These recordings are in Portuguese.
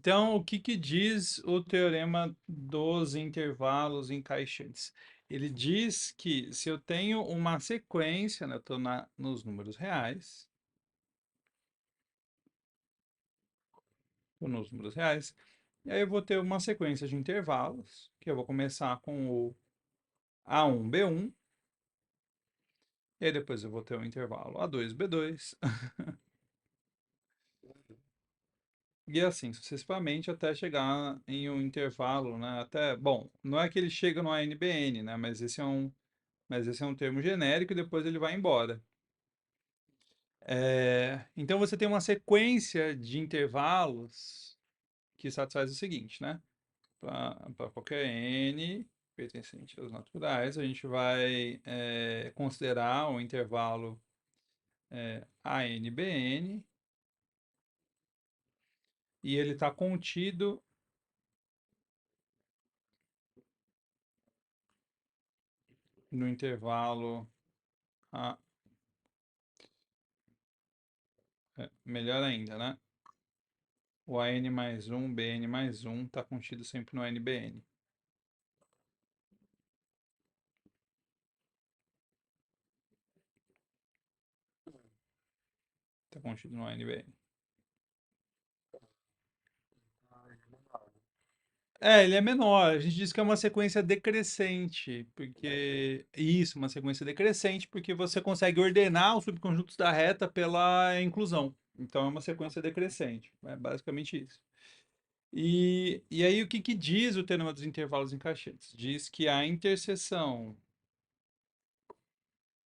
Então, o que que diz o teorema dos intervalos encaixantes? Ele diz que se eu tenho uma sequência, né, eu estou nos números reais, tô nos números reais, e aí eu vou ter uma sequência de intervalos, que eu vou começar com o A1, B1, e aí depois eu vou ter o intervalo A2, B2, e assim sucessivamente até chegar em um intervalo, né, até, bom, não é que ele chega no ANBN, né, mas esse é um termo genérico e depois ele vai embora. Então você tem uma sequência de intervalos que satisfaz o seguinte, né? Para qualquer n pertencente aos naturais, a gente vai considerar o intervalo ANBN e ele está contido no intervalo A, melhor ainda, né? O AN mais 1, BN mais 1 está contido sempre no ANBN. Está contido no ANBN. Ele é menor. A gente diz que é uma sequência decrescente, porque isso, uma sequência decrescente, porque você consegue ordenar os subconjuntos da reta pela inclusão. Então é uma sequência decrescente. É basicamente isso. E aí o que que diz o teorema dos intervalos encaixantes? Diz que a interseção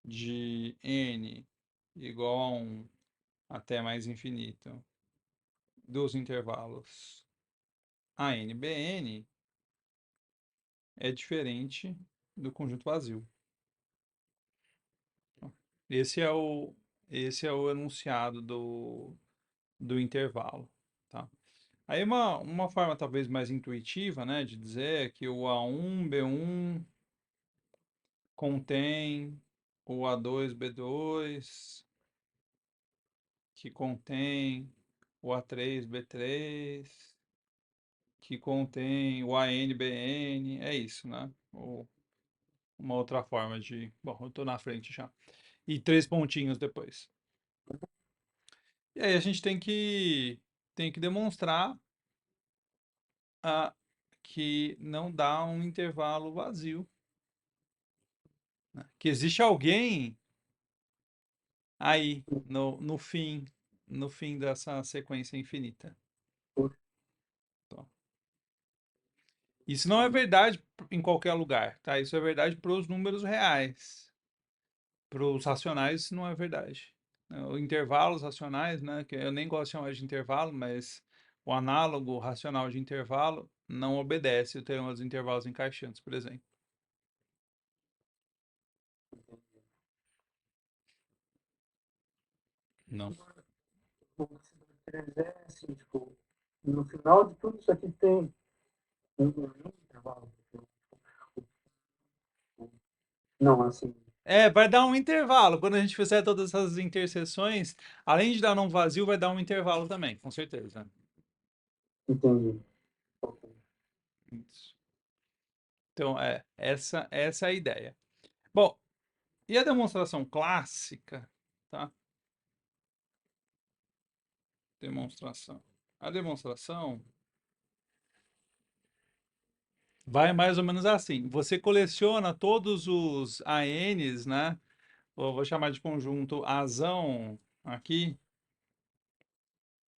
de n igual a 1 até mais infinito dos intervalos AN, BN é diferente do conjunto vazio. Esse é o, esse é o enunciado do intervalo, tá? Aí uma forma talvez mais intuitiva, né, de dizer é que o A1, B1 contém o A2, B2, que contém o A3, B3, que contém o AN, BN, é isso, né? Ou uma outra forma de... Bom, eu tô na frente já. E três pontinhos depois. E aí a gente tem que demonstrar que não dá um intervalo vazio, né? Que existe alguém aí no fim dessa sequência infinita. Então, isso não é verdade em qualquer lugar, tá? Isso é verdade para os números reais. Para os racionais, isso não é verdade. Intervalos racionais, né? Que eu nem gosto de chamar de intervalo, mas o análogo racional de intervalo não obedece o teorema dos intervalos encaixantes, por exemplo. Não. O que se deve dizer é assim, tipo, no final de tudo isso aqui tem um intervalo. Não, assim, Vai dar um intervalo. Quando a gente fizer todas essas interseções, além de dar um vazio, vai dar um intervalo também, com certeza. entendi. Isso. Então, essa é a ideia. Bom, e a demonstração clássica, tá? Demonstração. A demonstração vai mais ou menos assim. Você coleciona todos os ANs, né? Eu vou chamar de conjunto Azão aqui.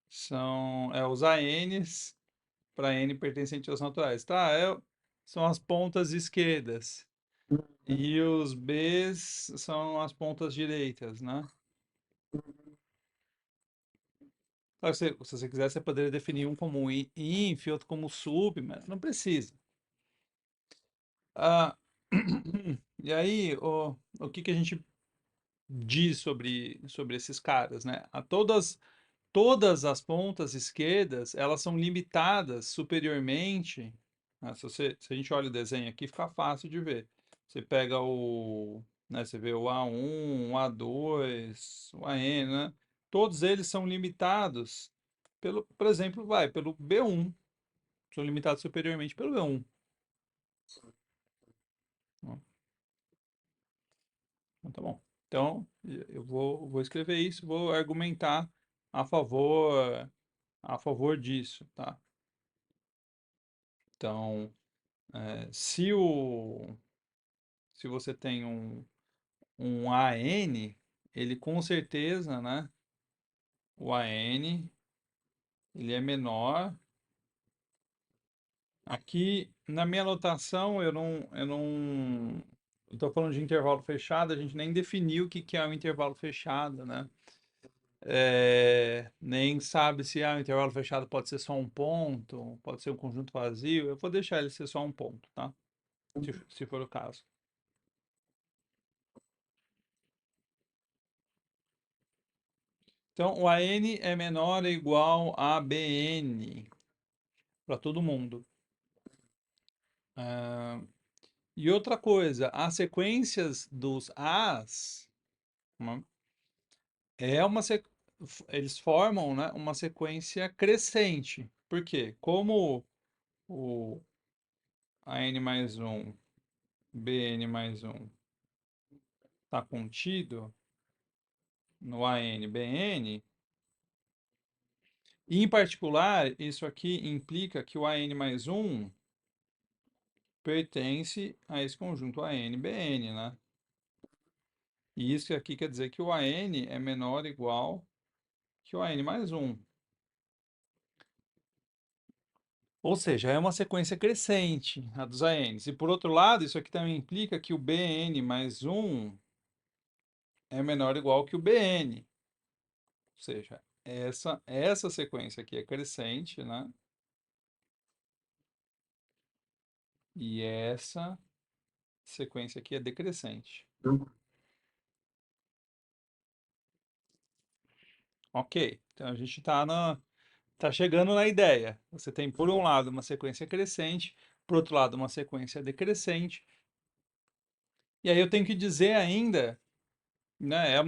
São os ANs para N pertencente aos naturais. Tá, são as pontas esquerdas. E os Bs são as pontas direitas, né? Claro, se você quiser, você poderia definir um como inf, outro como sub, mas não precisa. Ah, e aí, o que que a gente diz sobre esses caras, né? Todas as pontas esquerdas, elas são limitadas superiormente, né? Se a gente olha o desenho aqui, fica fácil de ver. Você pega né, você vê o A1, o A2, o AN, né? Todos eles são limitados por exemplo, vai pelo B1. São limitados superiormente pelo B1. Então, tá bom. Então, eu vou escrever isso, vou argumentar a favor disso, tá? Então, se você tem um AN, ele com certeza, né? O AN, ele é menor. Aqui, na minha anotação, eu não estou falando de intervalo fechado, a gente nem definiu o que que é um intervalo fechado, né? Nem sabe se o intervalo fechado pode ser só um ponto, pode ser um conjunto vazio. Eu vou deixar ele ser só um ponto, tá? Se for o caso. Então, o AN é menor ou igual a BN para todo mundo. E outra coisa, as sequências dos As, né, eles formam, né, uma sequência crescente. Por quê? Como o AN mais um, BN mais um está contido no AN-BN, e em particular, isso aqui implica que o AN mais um pertence a esse conjunto AN-BN, né? E isso aqui quer dizer que o AN é menor ou igual que o AN mais um. Ou seja, é uma sequência crescente, a dos ANs. E por outro lado, isso aqui também implica que o BN mais um é menor ou igual que o BN. Ou seja, essa sequência aqui é crescente, né? E essa sequência aqui é decrescente. Ok, então a gente tá chegando na ideia. Você tem, por um lado, uma sequência crescente, por outro lado, uma sequência decrescente. E aí eu tenho que dizer ainda, né, é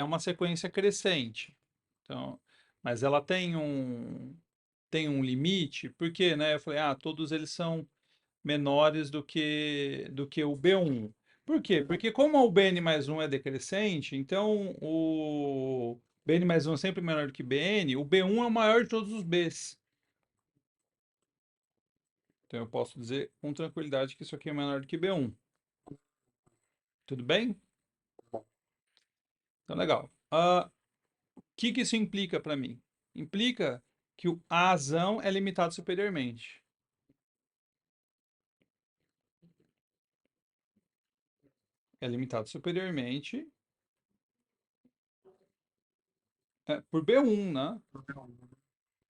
uma sequência crescente. Então, mas ela tem um limite, porque, né, eu falei, todos eles são menores do que o B1. Por quê? Porque como o Bn mais um é decrescente, então o Bn mais um é sempre menor do que Bn, o B1 é o maior de todos os Bs. Então eu posso dizer com tranquilidade que isso aqui é menor do que B1. Tudo bem? Então legal. O que que isso implica para mim? Implica que o Azão é limitado superiormente. É limitado superiormente por B1, né?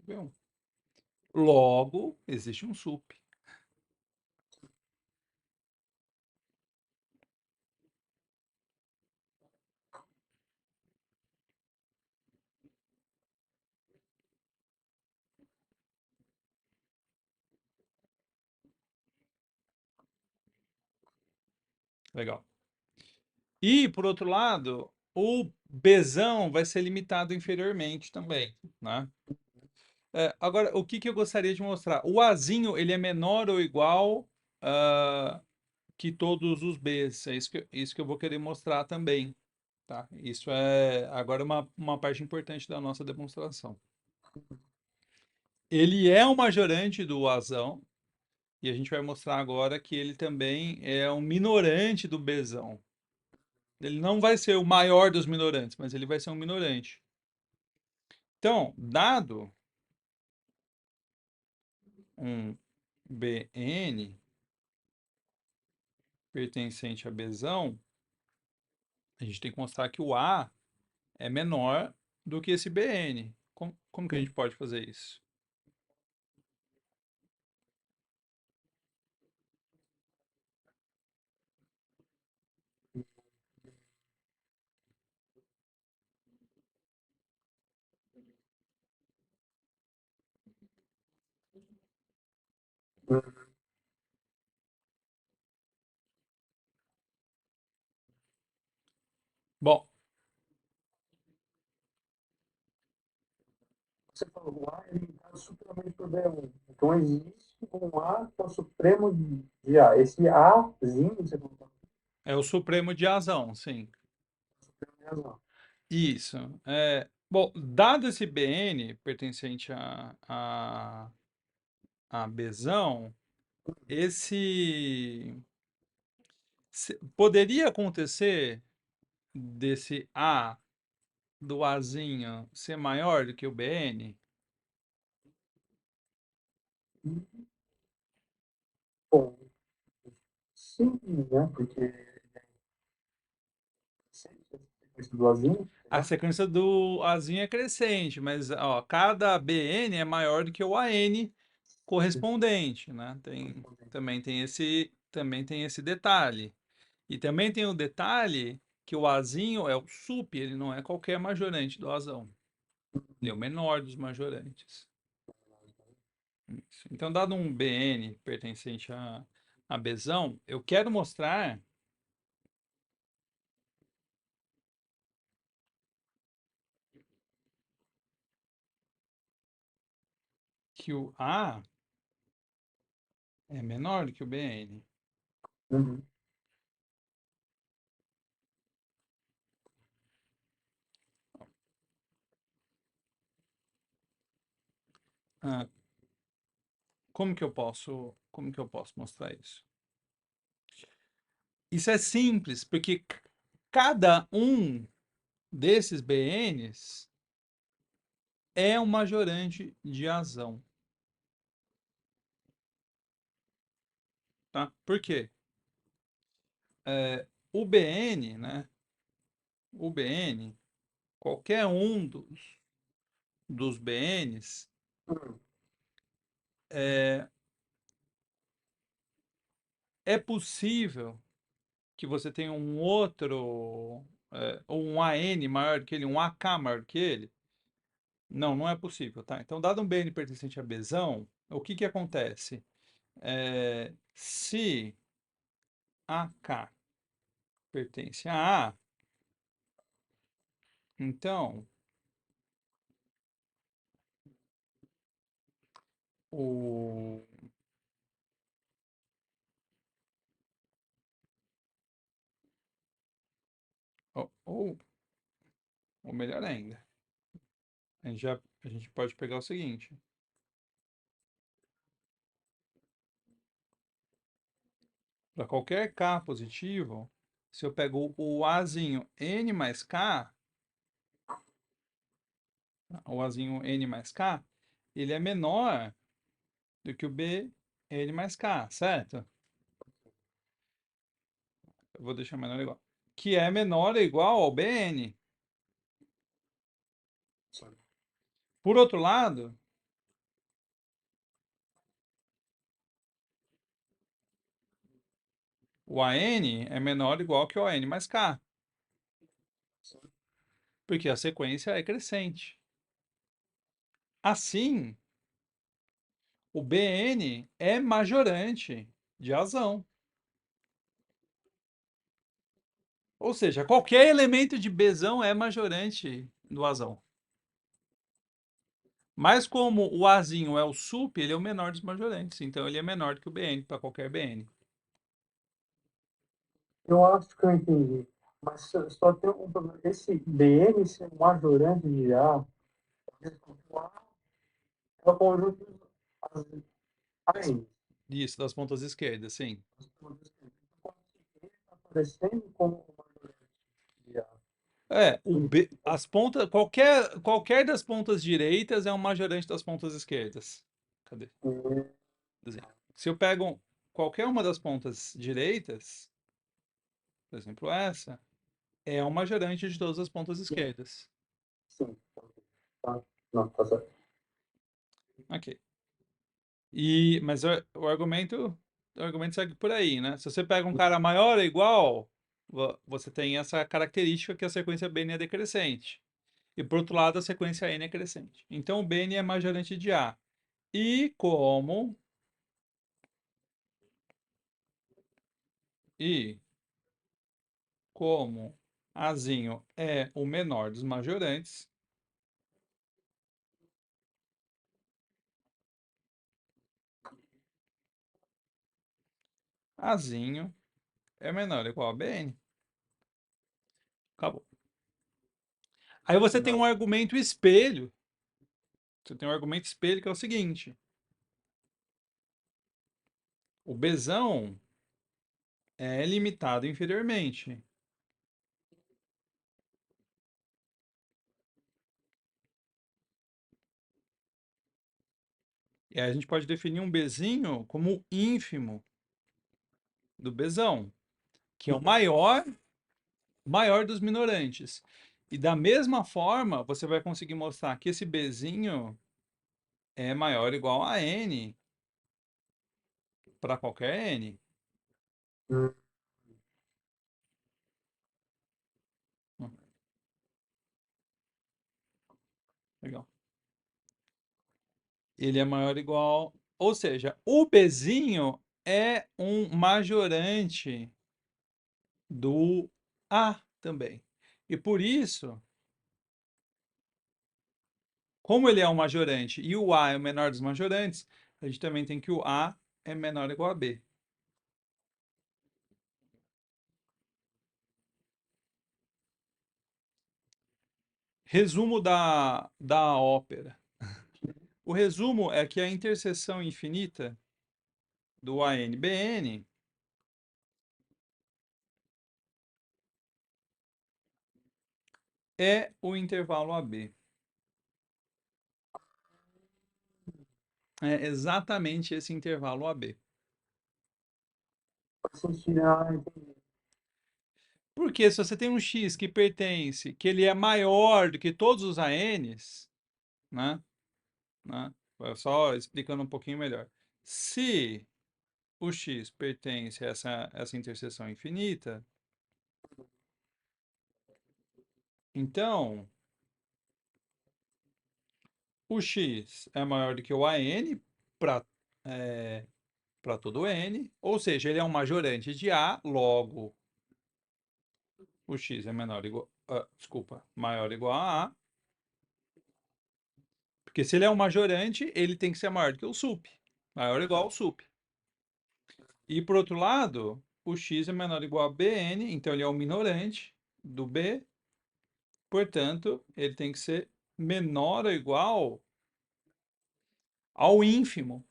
B1. Logo, existe um sup. Legal. E, por outro lado, o Bzão vai ser limitado inferiormente também, né? Agora, o que que eu gostaria de mostrar? O Azinho, ele é menor ou igual ah, que todos os Bs. É isso que eu vou querer mostrar também, tá? Isso é agora uma parte importante da nossa demonstração. Ele é um majorante do Azão, e a gente vai mostrar agora que ele também é um minorante do Bzão. Ele não vai ser o maior dos minorantes, mas ele vai ser um minorante. Então, dado um Bn pertencente a Bzão, a gente tem que mostrar que o A é menor do que esse Bn. Como que a gente pode fazer isso? Bom, você falou, o A ele está supremamente por B1. Então existe um A que é o supremo de A. Esse Azinho, você colocou É o supremo de Azão, sim. o supremo de razão. Isso. Bom, dado esse BN pertencente a Bzão, esse poderia acontecer desse A do Azinho ser maior do que o BN? Bom, sim, né? Porque sempre esse do Azinho, A né? sequência do Azinho é crescente, mas ó, cada BN é maior do que o AN correspondente, né? Também tem esse detalhe. E também tem o detalhe que o Azinho é o sup, ele não é qualquer majorante do Azão. Ele é o menor dos majorantes. Isso. Então, dado um BN pertencente a Bzão, eu quero mostrar que o A é menor do que o BN. Uhum. Ah, como que eu posso mostrar isso? Isso é simples, porque cada um desses BNs é um majorante de Azão, tá? Por quê? O BN, né? O BN, qualquer um dos BNs, Uhum. é, é possível que você tenha um outro, ou um AN maior que ele, um AK maior que ele. Não, não é possível, tá? Então, dado um BN pertencente a Bzão, o que que acontece? Se AK pertence a A, então o ou melhor ainda, a gente pode pegar o seguinte: para qualquer K positivo, se eu pego o Azinho N mais K, o Azinho N mais K, ele é menor do que o B N mais K, certo? Eu vou deixar menor ou igual. Que é menor ou igual ao BN. Sim. Por outro lado, o AN é menor ou igual que o AN mais K, Sim. porque a sequência é crescente. Assim, o BN é majorante de Azão. Ou seja, qualquer elemento de Bzão é majorante do Azão. Mas como o Azinho é o sup, ele é o menor dos majorantes. Então ele é menor do que o BN para qualquer BN. Eu acho que eu entendi. Mas só tem um problema. Esse BN ser majorante de A, o A é o conjunto dos AN. Isso, das pontas esquerdas, sim. Então, ele está aparecendo como majorante de A. As pontas, qualquer das pontas direitas é um majorante das pontas esquerdas. Cadê? E, Desenho. Se eu pego qualquer uma das pontas direitas, por exemplo, essa, é um majorante de todas as pontas esquerdas. sim, tá. Não, tá certo. Ok. Mas o argumento segue por aí, né? Se você pega um cara maior ou igual, você tem essa característica que a sequência BN é decrescente. E por outro lado, a sequência N é crescente. Então o BN é majorante de A. E como e como Azinho é o menor dos majorantes, Azinho é menor ou igual a BN. Acabou. Aí você tem um argumento espelho. Você tem um argumento espelho que é o seguinte. O Bzão é limitado inferiormente. E aí a gente pode definir um Bzinho como ínfimo do Bzão, que é o maior dos minorantes. E da mesma forma, você vai conseguir mostrar que esse Bzinho é maior ou igual a N para qualquer N. Hum. Legal. Ele é maior ou igual. Ou seja, o Bzinho é um majorante do A também. E por isso, como ele é um majorante e o A é o menor dos majorantes, a gente também tem que o A é menor ou igual a B. Resumo da ópera. O resumo é que a interseção infinita do ANBN é o intervalo AB. É exatamente esse intervalo AB. Faz sentido, entendi. Porque se você tem um x que ele é maior do que todos os ANs, né? Só explicando um pouquinho melhor. Se o x pertence a essa interseção infinita, então o x é maior do que o AN para para todo n, ou seja, ele é um majorante de A, logo o x é maior ou igual a A, porque se ele é um majorante, ele tem que ser maior do que o sup, maior ou igual ao sup. E por outro lado, o x é menor ou igual a Bn, então ele é o minorante do B, portanto, ele tem que ser menor ou igual ao ínfimo,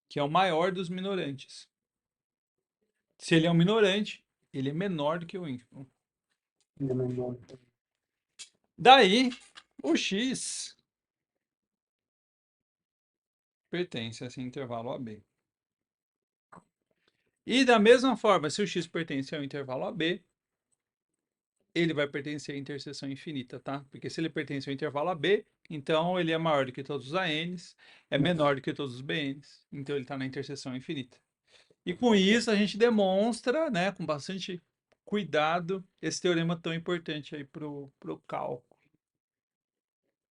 que é o maior dos minorantes. Se ele é um minorante, ele é menor do que o ínfimo. Daí, o x pertence a esse intervalo AB. E da mesma forma, se o x pertence ao intervalo AB, ele vai pertencer à interseção infinita, tá? Porque se ele pertence ao intervalo AB, então ele é maior do que todos os ANs, é menor do que todos os BNs, então ele está na interseção infinita. E com isso a gente demonstra, né, com bastante cuidado, esse teorema tão importante aí para o cálculo.